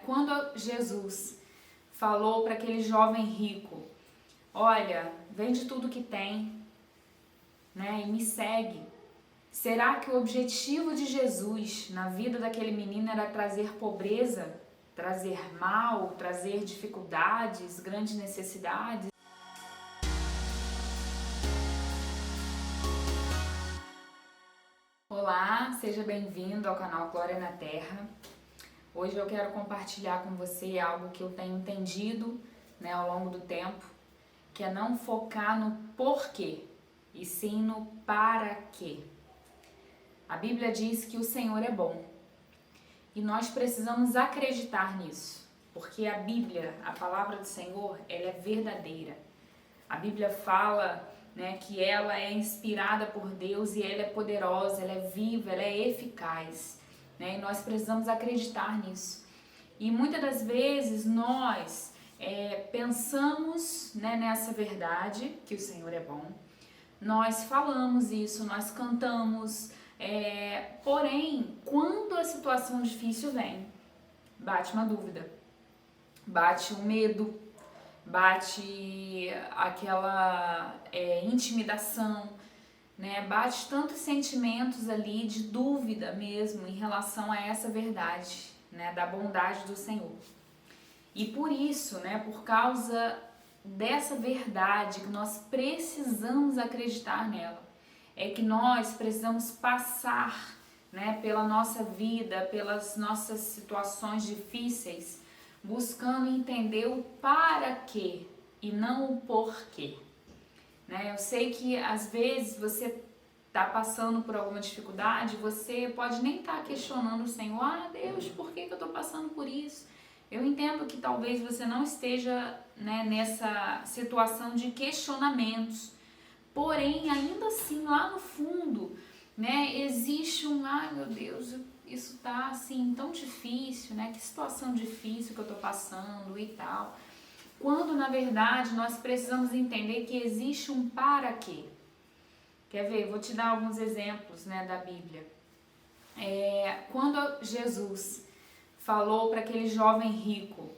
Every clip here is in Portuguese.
Quando Jesus falou para aquele jovem rico, olha, vende tudo que tem, né, e me segue. Será que o objetivo de Jesus na vida daquele menino era trazer pobreza, trazer mal, trazer dificuldades, grandes necessidades? Olá, seja bem-vindo ao canal Glória na Terra. Hoje eu quero compartilhar com você algo que eu tenho entendido, né, ao longo do tempo, que é não focar no porquê, e sim no para quê. A Bíblia diz que o Senhor é bom e nós precisamos acreditar nisso, porque a Bíblia, a palavra do Senhor, ela é verdadeira. A Bíblia fala, né, que ela é inspirada por Deus e ela é poderosa, ela é viva, ela é eficaz, né, e nós precisamos acreditar nisso. E muitas das vezes nós pensamos, né, nessa verdade, que o Senhor é bom, nós falamos isso, nós cantamos, porém, quando a situação difícil vem, bate uma dúvida, bate um medo, bate aquela intimidação, né? Bate tantos sentimentos ali de dúvida mesmo em relação a essa verdade, né? Da bondade do Senhor. E por isso, né? Por causa dessa verdade que nós precisamos acreditar nela, é que nós precisamos passar, né? Pela nossa vida, pelas nossas situações difíceis, buscando entender o para quê e não o porquê. Né? Eu sei que às vezes você está passando por alguma dificuldade, você pode nem estar questionando o Senhor, Deus, por que eu estou passando por isso? Eu entendo que talvez você não esteja, né, nessa situação de questionamentos, porém, ainda assim, lá no fundo, né, existe meu Deus, isso tá assim tão difícil, né? Que situação difícil que eu tô passando e tal. Quando na verdade nós precisamos entender que existe um para quê. Quer ver? Vou te dar alguns exemplos, né, da Bíblia. Quando Jesus falou para aquele jovem rico,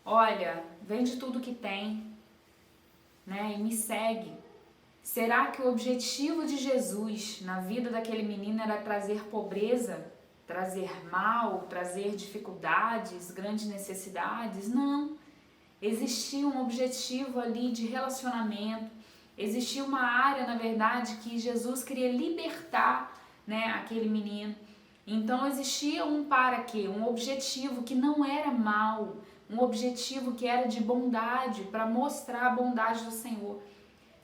olha, vende tudo que tem, né, e me segue. Será que o objetivo de Jesus na vida daquele menino era trazer pobreza, trazer mal, trazer dificuldades, grandes necessidades? Não. Existia um objetivo ali de relacionamento, existia uma área, na verdade, que Jesus queria libertar, né, aquele menino. Então existia um para quê, um objetivo que não era mal, um objetivo que era de bondade, para mostrar a bondade do Senhor.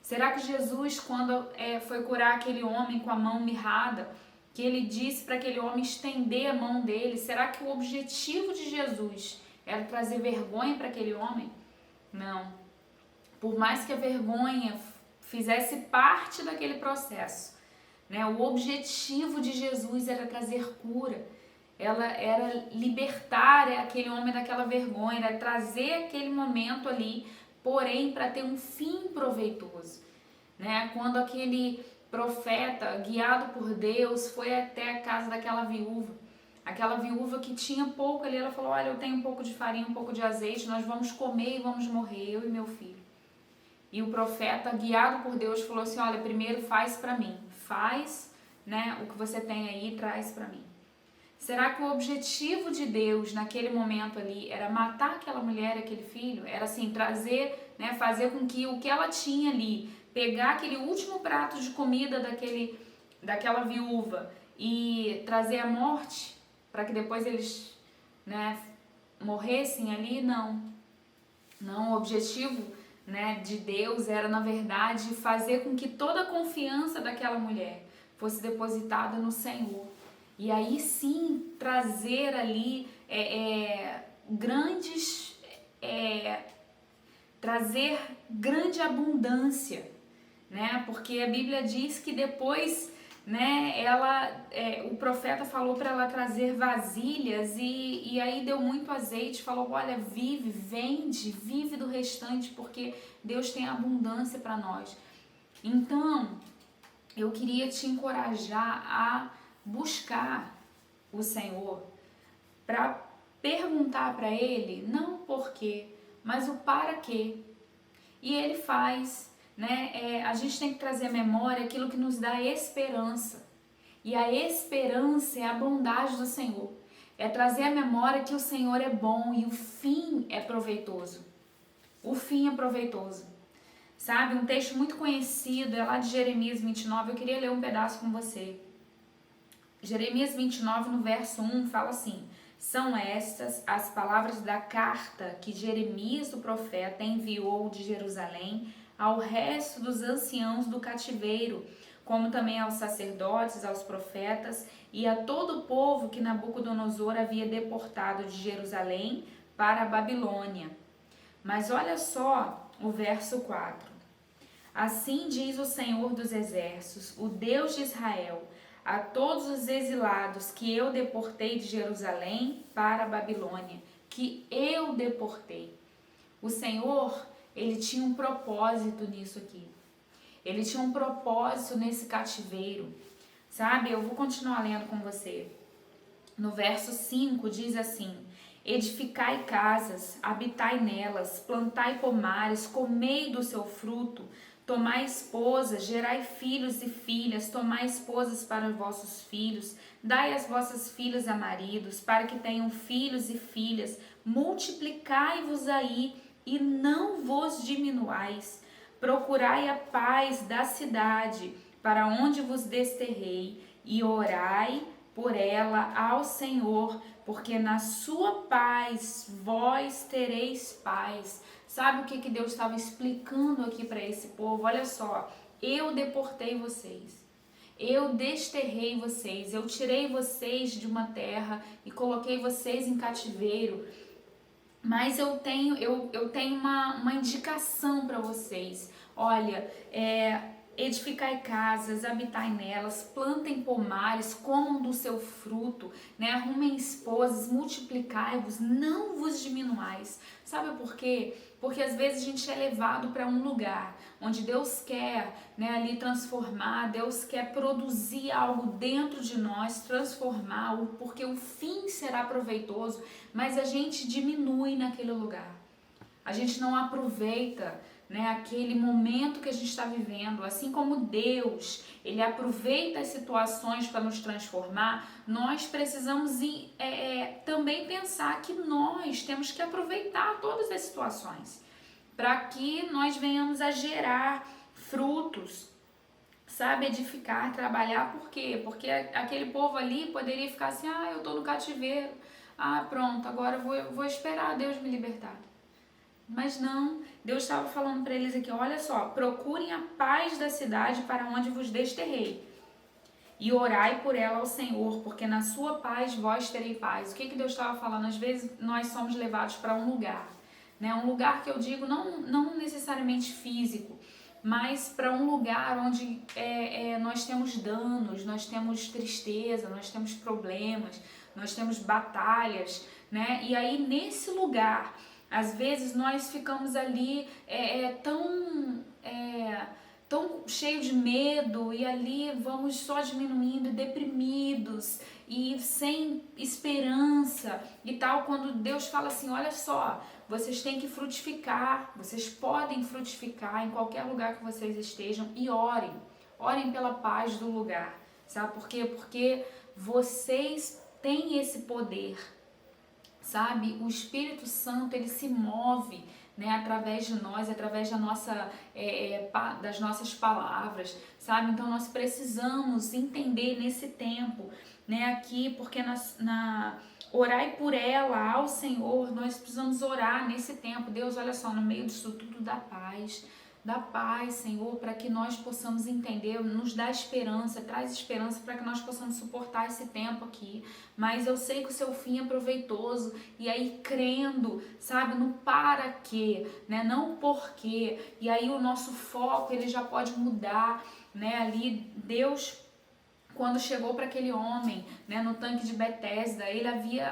Será que Jesus, quando foi curar aquele homem com a mão mirrada, que ele disse para aquele homem estender a mão dele, será que o objetivo de Jesus era trazer vergonha para aquele homem? Não. Por mais que a vergonha fizesse parte daquele processo, né, o objetivo de Jesus era trazer cura, ela era libertar aquele homem daquela vergonha, era trazer aquele momento ali, porém para ter um fim proveitoso, né? Quando aquele profeta, guiado por Deus, foi até a casa daquela viúva que tinha pouco ali, ela falou, olha, eu tenho um pouco de farinha, um pouco de azeite, nós vamos comer e vamos morrer, eu e meu filho. E o profeta, guiado por Deus, falou assim, olha, primeiro faz para mim, faz, né, o que você tem aí e traz para mim. Será que o objetivo de Deus naquele momento ali era matar aquela mulher, aquele filho? Era assim, trazer, né, fazer com que o que ela tinha ali, pegar aquele último prato de comida daquela viúva e trazer a morte para que depois eles, né, morressem ali? Não. Não, o objetivo, né, de Deus era, na verdade, fazer com que toda a confiança daquela mulher fosse depositada no Senhor. E aí sim trazer ali trazer grande abundância, né? Porque a Bíblia diz que depois, né, o profeta falou para ela trazer vasilhas e aí deu muito azeite, falou, olha, vende, vive do restante, porque Deus tem abundância para nós. Então, eu queria te encorajar a buscar o Senhor para perguntar para ele, não o porquê, mas o para quê. E ele faz, né? A gente tem que trazer à memória aquilo que nos dá esperança. E a esperança é a bondade do Senhor. É trazer à memória que o Senhor é bom e o fim é proveitoso. O fim é proveitoso. Sabe, um texto muito conhecido, é lá de Jeremias 29, eu queria ler um pedaço com você. Jeremias 29, no verso 1, fala assim: são estas as palavras da carta que Jeremias, o profeta, enviou de Jerusalém ao resto dos anciãos do cativeiro, como também aos sacerdotes, aos profetas e a todo o povo que Nabucodonosor havia deportado de Jerusalém para a Babilônia. Mas olha só o verso 4. Assim diz o Senhor dos Exércitos, o Deus de Israel, a todos os exilados que eu deportei de Jerusalém para a Babilônia, que eu deportei. O Senhor, ele tinha um propósito nisso aqui. Ele tinha um propósito nesse cativeiro, sabe? Eu vou continuar lendo com você. No verso 5 diz assim: edificai casas, habitai nelas, plantai pomares, comei do seu fruto, tomai esposas, gerai filhos e filhas, tomai esposas para os vossos filhos, dai as vossas filhas a maridos, para que tenham filhos e filhas, multiplicai-vos aí e não vos diminuais. Procurai a paz da cidade, para onde vos desterrei, e orai por ela ao Senhor, porque na sua paz vós tereis paz. Sabe o que Deus estava explicando aqui para esse povo? Olha só, eu deportei vocês, eu desterrei vocês, eu tirei vocês de uma terra e coloquei vocês em cativeiro. Mas eu tenho uma indicação para vocês. Olha, edificai casas, habitai nelas, plantem pomares, comam do seu fruto, né? Arrumem esposas, multiplicai-vos, não vos diminuais. Sabe por quê? Porque às vezes a gente é levado para um lugar onde Deus quer, né, ali transformar, Deus quer produzir algo dentro de nós, transformar, porque o fim será proveitoso, mas a gente diminui naquele lugar. A gente não aproveita, né, aquele momento que a gente está vivendo. Assim como Deus, ele aproveita as situações para nos transformar, nós precisamos também pensar que nós temos que aproveitar todas as situações para que nós venhamos a gerar frutos, sabe, edificar, trabalhar. Por quê? Porque aquele povo ali poderia ficar assim: ah, eu estou no cativeiro, ah, pronto, agora eu vou esperar Deus me libertar. Mas não, Deus estava falando para eles aqui: olha só, procurem a paz da cidade para onde vos desterrei, e orai por ela ao Senhor, porque na sua paz vós terei paz. O que Deus estava falando? Às vezes nós somos levados para um lugar, né? Um lugar que eu digo não necessariamente físico, mas para um lugar onde nós temos danos, nós temos tristeza, nós temos problemas, nós temos batalhas, né? E aí nesse lugar, às vezes nós ficamos ali tão cheio de medo, e ali vamos só diminuindo, deprimidos e sem esperança e tal, quando Deus fala assim: olha só, vocês têm que frutificar, vocês podem frutificar em qualquer lugar que vocês estejam, e orem pela paz do lugar. Sabe por quê? Porque vocês têm esse poder, sabe? O Espírito Santo, ele se move, né, através de nós, através da das nossas palavras, sabe? Então nós precisamos entender nesse tempo, né, aqui, porque orai por ela ao Senhor, nós precisamos orar nesse tempo. Deus, olha só, no meio disso tudo, dá paz, Senhor, para que nós possamos entender, nos dá esperança, traz esperança para que nós possamos suportar esse tempo aqui. Mas eu sei que o seu fim é proveitoso, e aí crendo, sabe, no para quê, né, não por quê, e aí o nosso foco, ele já pode mudar, né, ali Deus, quando chegou para aquele homem, né, no tanque de Betesda,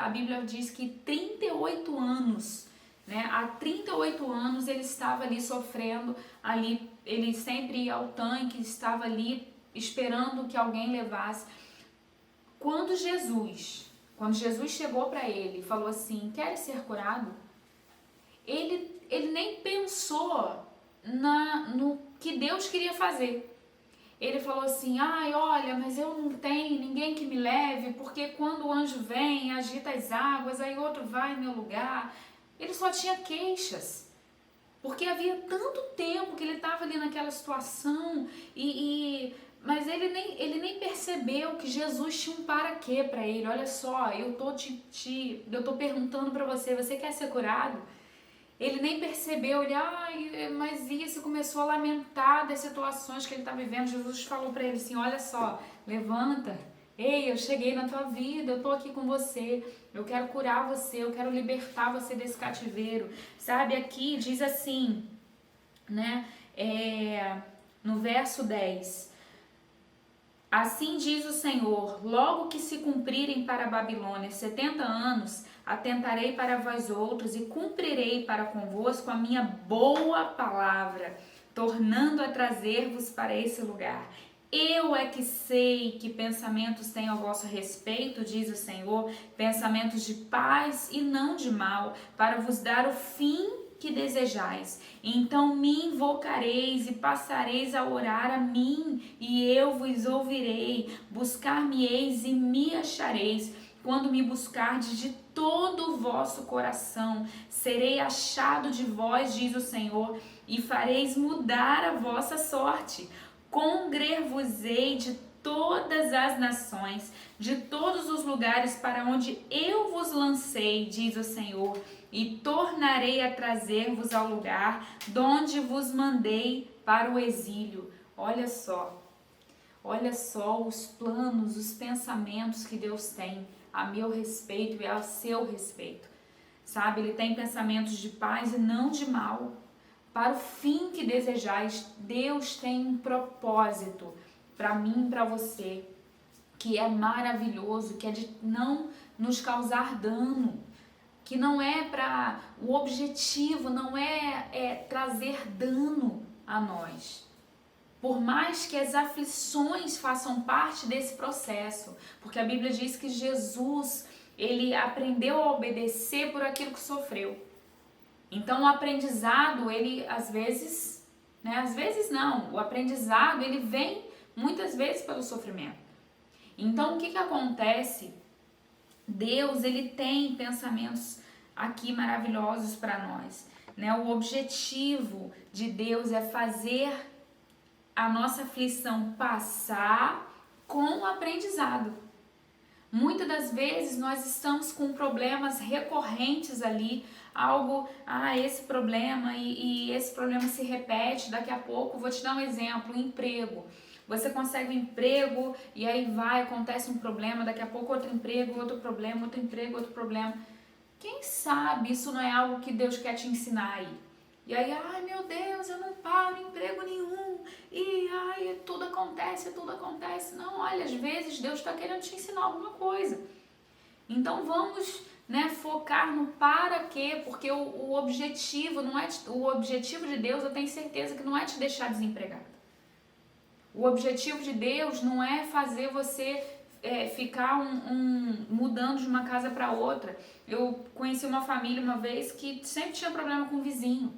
a Bíblia diz que 38 anos, né, há 38 anos ele estava ali sofrendo, ali ele sempre ia ao tanque, estava ali esperando que alguém levasse. Quando Jesus Quando Jesus chegou para ele e falou assim, queres ser curado? Ele nem pensou no que Deus queria fazer. Ele falou assim, ai, olha, mas eu não tenho ninguém que me leve, porque quando o anjo vem, agita as águas, aí outro vai em meu lugar. Ele só tinha queixas, porque havia tanto tempo que ele estava ali naquela situação, mas ele nem percebeu que Jesus tinha um para quê para ele. Olha só, eu tô perguntando para você, você quer ser curado? Ele nem percebeu, mas isso, começou a lamentar das situações que ele está vivendo. Jesus falou para ele assim, olha só, levanta, ei, eu cheguei na tua vida, eu tô aqui com você, eu quero curar você, eu quero libertar você desse cativeiro, sabe? Aqui diz assim, né, no verso 10, assim diz o Senhor, logo que se cumprirem para a Babilônia 70 anos, atentarei para vós outros e cumprirei para convosco a minha boa palavra, tornando a trazer-vos para esse lugar. Eu é que sei que pensamentos tenho a vosso respeito, diz o Senhor, pensamentos de paz e não de mal, para vos dar o fim que desejais. Então me invocareis e passareis a orar a mim, e eu vos ouvirei. Buscar-me-eis e me achareis. Quando me buscardes de todo o vosso coração, serei achado de vós, diz o Senhor, e fareis mudar a vossa sorte. Congregar-vos-ei de todas as nações, de todos os lugares para onde eu vos lancei, diz o Senhor, e tornarei a trazer-vos ao lugar de onde vos mandei para o exílio. Olha só os planos, os pensamentos que Deus tem a meu respeito e ao seu respeito, sabe? Ele tem pensamentos de paz e não de mal, para o fim que desejais. Deus tem um propósito para mim e para você, que é maravilhoso, que é de não nos causar dano, que não é para, o objetivo não é trazer dano a nós. Por mais que as aflições façam parte desse processo, porque a Bíblia diz que Jesus, ele aprendeu a obedecer por aquilo que sofreu. Então o aprendizado, ele às vezes não, o aprendizado ele vem muitas vezes pelo sofrimento. Então o que acontece? Deus, ele tem pensamentos aqui maravilhosos para nós, né? O objetivo de Deus é fazer a nossa aflição passar com o aprendizado. Muitas das vezes nós estamos com problemas recorrentes ali, esse problema e esse problema se repete, daqui a pouco, vou te dar um exemplo, emprego. Você consegue um emprego e aí acontece um problema, daqui a pouco outro emprego, outro problema, outro emprego, outro problema. Quem sabe isso não é algo que Deus quer te ensinar aí? E aí, meu Deus, eu não paro em emprego nenhum, e tudo acontece. Não, olha, às vezes Deus está querendo te ensinar alguma coisa. Então vamos, focar no para quê, porque o objetivo não é, o objetivo de Deus, eu tenho certeza que não é te deixar desempregado. O objetivo de Deus não é fazer você ficar mudando de uma casa para outra. Eu conheci uma família uma vez que sempre tinha problema com o vizinho.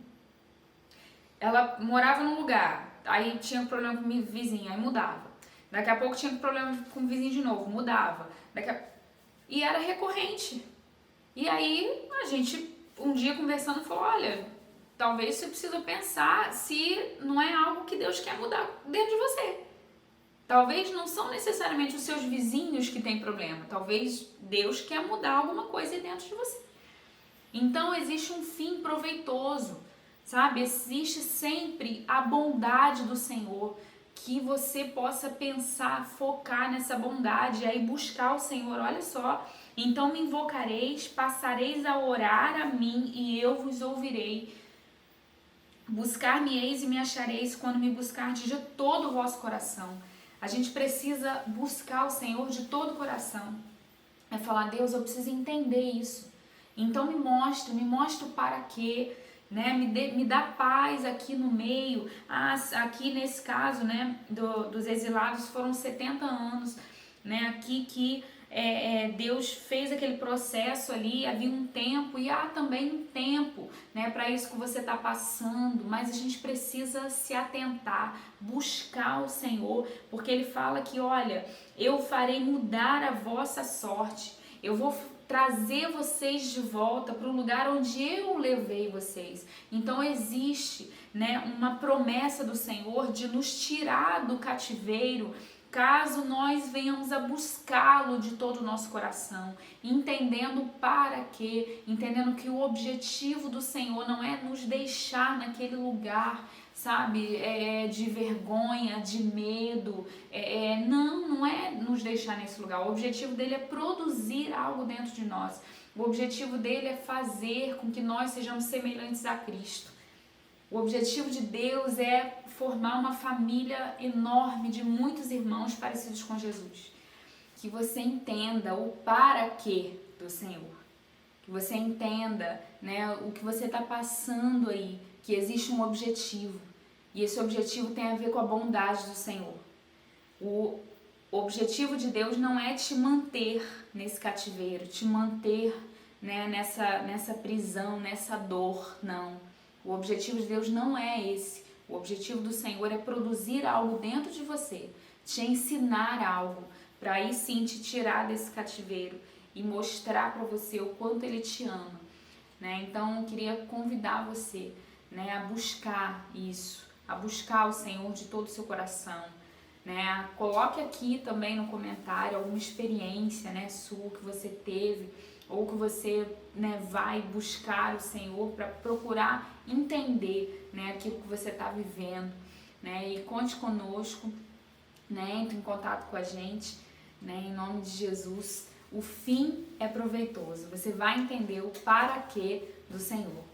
Ela morava num lugar, aí tinha problema com o vizinho, aí mudava. Daqui a pouco tinha problema com o vizinho de novo, mudava. E era recorrente. E aí a gente, um dia conversando, falou, olha, talvez você precisa pensar se não é algo que Deus quer mudar dentro de você. Talvez não são necessariamente os seus vizinhos que têm problema. Talvez Deus quer mudar alguma coisa dentro de você. Então existe um fim proveitoso, sabe? Existe sempre a bondade do Senhor. Que você possa pensar, focar nessa bondade e aí buscar o Senhor. Olha só. Então me invocareis, passareis a orar a mim e eu vos ouvirei. Buscar-me-eis e me achareis quando me buscardes de todo o vosso coração. A gente precisa buscar o Senhor de todo o coração. É falar, Deus, eu preciso entender isso. Então me mostra o para quê, né? Me dá paz aqui no meio. Aqui nesse caso, né, dos exilados foram 70 anos, né? Aqui que Deus fez aquele processo ali, havia um tempo e há também um tempo, né, para isso que você está passando, mas a gente precisa se atentar, buscar o Senhor, porque Ele fala que, olha, eu farei mudar a vossa sorte, eu vou trazer vocês de volta para o lugar onde eu levei vocês. Então existe, né, uma promessa do Senhor de nos tirar do cativeiro, caso nós venhamos a buscá-lo de todo o nosso coração, entendendo para quê, entendendo que o objetivo do Senhor não é nos deixar naquele lugar, sabe, de vergonha, de medo, não é nos deixar nesse lugar. O objetivo dele é produzir algo dentro de nós. O objetivo dele é fazer com que nós sejamos semelhantes a Cristo. O objetivo de Deus é formar uma família enorme de muitos irmãos parecidos com Jesus. Que você entenda o para quê do Senhor. Que você entenda, né, o que você está passando aí, que existe um objetivo. E esse objetivo tem a ver com a bondade do Senhor. O objetivo de Deus não é te manter nesse cativeiro, te manter, né, nessa prisão, nessa dor, não. O objetivo de Deus não é esse. O objetivo do Senhor é produzir algo dentro de você, te ensinar algo, para aí sim te tirar desse cativeiro e mostrar para você o quanto Ele te ama, né? Então eu queria convidar você, né, a buscar isso, a buscar o Senhor de todo o seu coração, né? Coloque aqui também no comentário alguma experiência, né, sua que você teve, ou que você, né, vai buscar o Senhor para procurar entender, né, aquilo que você está vivendo, né, e conte conosco, né, entre em contato com a gente, né, em nome de Jesus. O fim é proveitoso, você vai entender o para quê do Senhor.